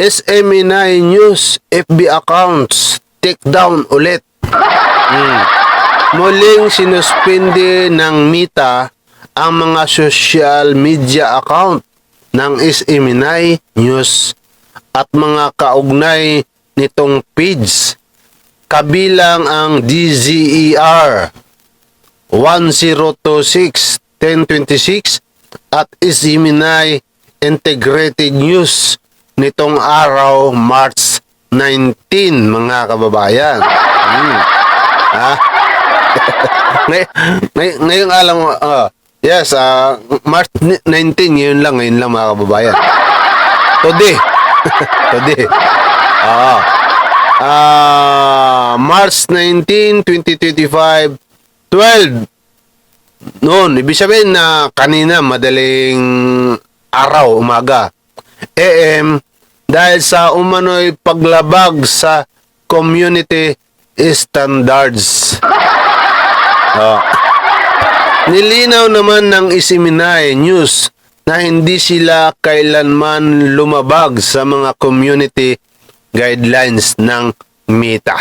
SMNI News FB accounts take down ulit. Muling sinuspindi ng Meta ang mga social media account ng SMNI News at mga kaugnay nitong page, kabilang ang DZER 1026-1026 at SMNI Integrated News nitong araw March 19, mga kababayan. Ngayong alam mo, yes, March 19, ngayon lang mga kababayan. Today. March 19, 2025, 12. Noon, ibig sabihin na kanina, madaling araw, umaga. AM, dahil sa umano'y paglabag sa community standards. Nilinaw naman ng SMNI News na hindi sila kailanman lumabag sa mga community guidelines ng Meta.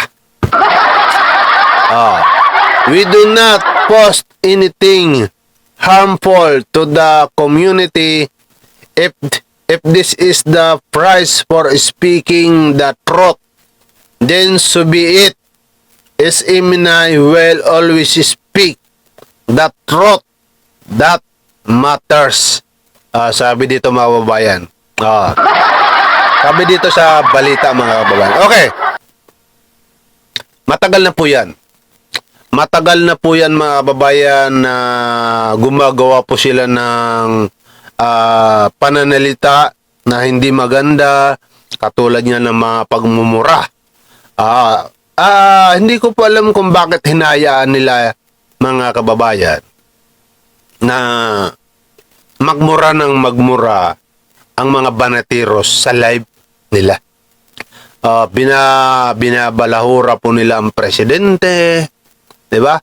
We do not post anything harmful to the community if this is the price for speaking the truth, then so be it. SMNI will always speak the truth that matters. Sabi dito mga kababayan. Sabi dito sa balita mga kababayan. Okay. Matagal na po yan. Matagal na po yan mga kababayan na gumagawa po sila ng pananalita na hindi maganda, katulad niya ng mga pagmumura. Hindi ko po alam kung bakit hinayaan nila mga kababayan na magmura ng magmura ang mga banatiros sa live nila. Binabalahura po nila ang presidente, di ba?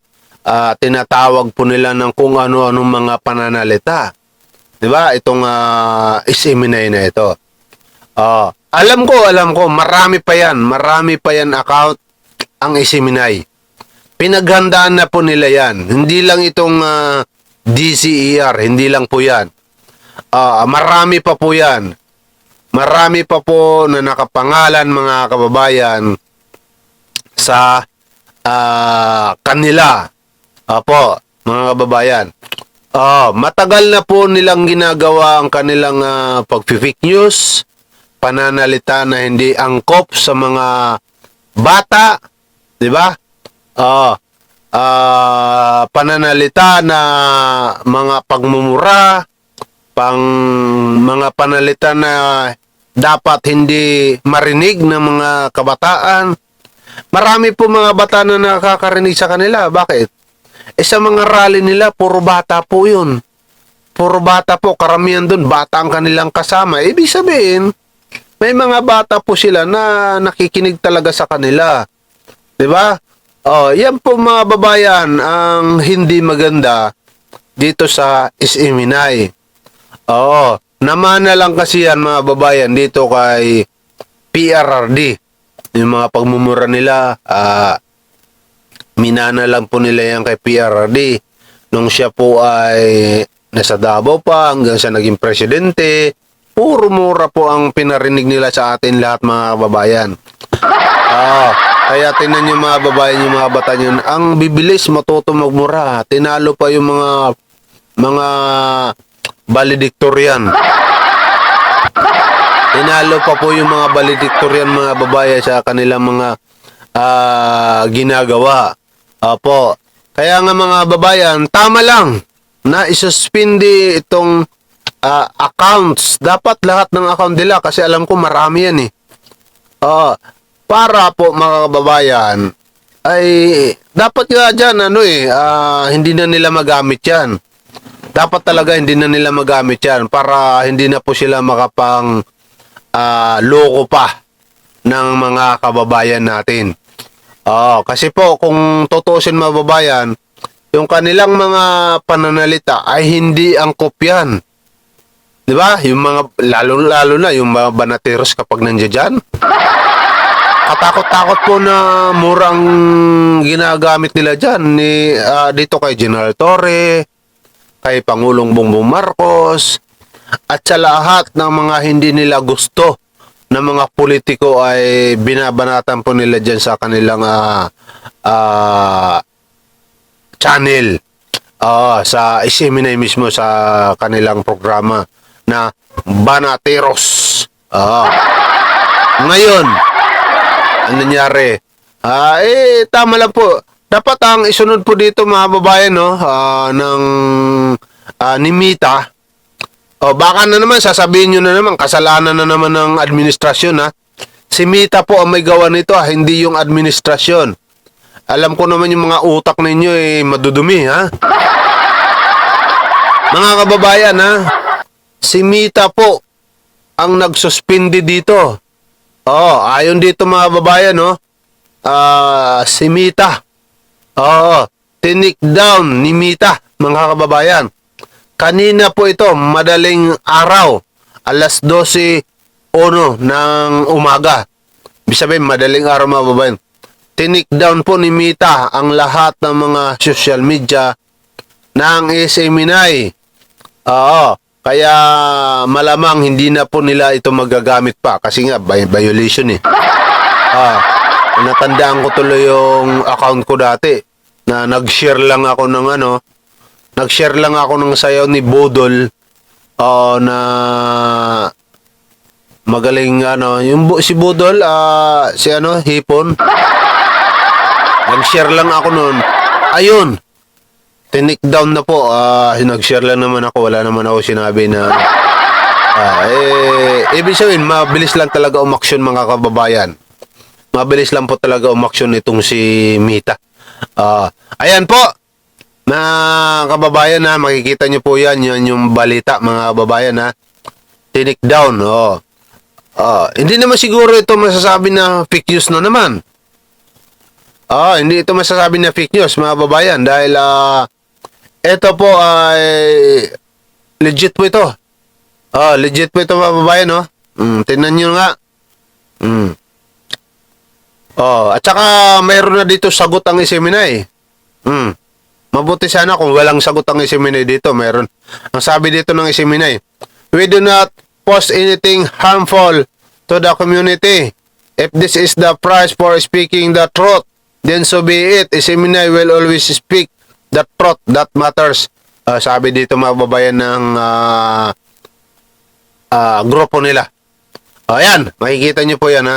Tinatawag po nila ng kung ano-anong mga pananalita. Di ba? Itong SMNI na ito. Alam ko, marami pa yan account ang SMNI. Pinaghandaan na po nila yan. Hindi lang itong DCER, hindi lang po yan. Marami pa po yan. Marami pa po na nakapangalan mga kababayan sa kanila. Opo, mga kababayan. Matagal na po nilang ginagawa ang kanilang pag-fake news, pananalita na hindi angkop sa mga bata, di ba? Pananalita na mga pagmumura, mga panalita na dapat hindi marinig ng mga kabataan. Marami po mga bata na nakakarinig sa kanila. Bakit? Sa mga rally nila, puro bata po yun. Puro bata po, karamihan dun, bata ang kanilang kasama. Ibig sabihin, may mga bata po sila na nakikinig talaga sa kanila. Diba? Yan po mga babayan ang hindi maganda dito sa SMNI. Namana lang kasi yan mga babayan dito kay PRRD. Yung mga pagmumura nila, minana lang po nila yan kay PRRD. Nung siya po ay nasa Davao pa hanggang siya naging presidente, puro mura po ang pinarinig nila sa atin lahat mga babayan. Kaya tingnan nyo mga babayan, yung mga bata nyo, ang bibilis matuto magmura. Tinalo pa yung mga valedictorian. Tinalo pa po yung mga valedictorian mga babayan sa kanilang mga ginagawa. Opo. Kaya nga mga babayan, tama lang na isuspindi itong accounts. Dapat lahat ng account nila kasi alam ko marami yan eh. Para po mga kababayan ay dapat nga dyan hindi na nila magamit yan. Dapat talaga hindi na nila magamit yan para hindi na po sila makapang loko pa ng mga kababayan natin. Kasi po kung tutusin mga kababayan, yung kanilang mga pananalita ay hindi angkop yan. Di ba? Yung mga, lalo na, yung mga banateros kapag nandiyan dyan. Katakot-takot po na murang ginagamit nila dyan. Dito kay General Torre, kay Pangulong Bongbong Marcos, at sa lahat ng mga hindi nila gusto na mga politiko ay binabanatan po nila dyan sa kanilang channel. Sa Isiminay mismo sa kanilang programa na Banateros. Ngayon, ano nangyari? Tama lang po. Dapat ang isunod po dito mga babayan, no, ni Mita. Baka na naman, sasabihin nyo na naman, kasalanan na naman ng administrasyon, ha. Si Mita po ang may gawa nito, hindi yung administrasyon. Alam ko naman yung mga utak ninyo, madudumi, ha. Mga kababayan, ha. Si Mita po ang nagsuspindi dito. Ayon dito mga babayan, no. Si Mita. Tinik down ni Mita, mga kababayan. Kanina po ito, madaling araw, alas 12:01 ng umaga. Ibig sabihin, madaling araw mga babayan. Tinik down po ni Mita ang lahat ng mga social media ng Isiminay. Kaya malamang hindi na po nila ito magagamit pa kasi nga violation eh. Natandaan ko tuloy yung account ko dati na nag-share lang ako ng sayaw ni Bodol na magaling si Bodol Hipon. Nag-share lang ako noon. Ayun. Tinik down na po. Nag-share lang naman ako. Wala naman ako sinabi na ibig sabihin, mabilis lang talaga umaksyon mga kababayan. Mabilis lang po talaga umaksyon itong si Mita. Ayan po. Mga kababayan, ha, makikita nyo po yan yung balita mga kababayan, ha. Tinik down. Hindi naman siguro ito masasabi na fake news na naman. Hindi ito masasabi na fake news mga kababayan dahil ito po ay legit po ito. Legit po ito mga kababayan, no. Tingnan nyo nga. At saka mayroon na dito sagot ang Isiminay. Mabuti sana kung walang sagot ang Isiminay dito. Meron. Ang sabi dito ng Isiminay, we do not post anything harmful to the community. If this is the price for speaking the truth, then so be it. Isiminay will always speak the truth that matters. Sabi dito mga babayan ng grupo nila. Ayan, makikita nyo po yan, ha.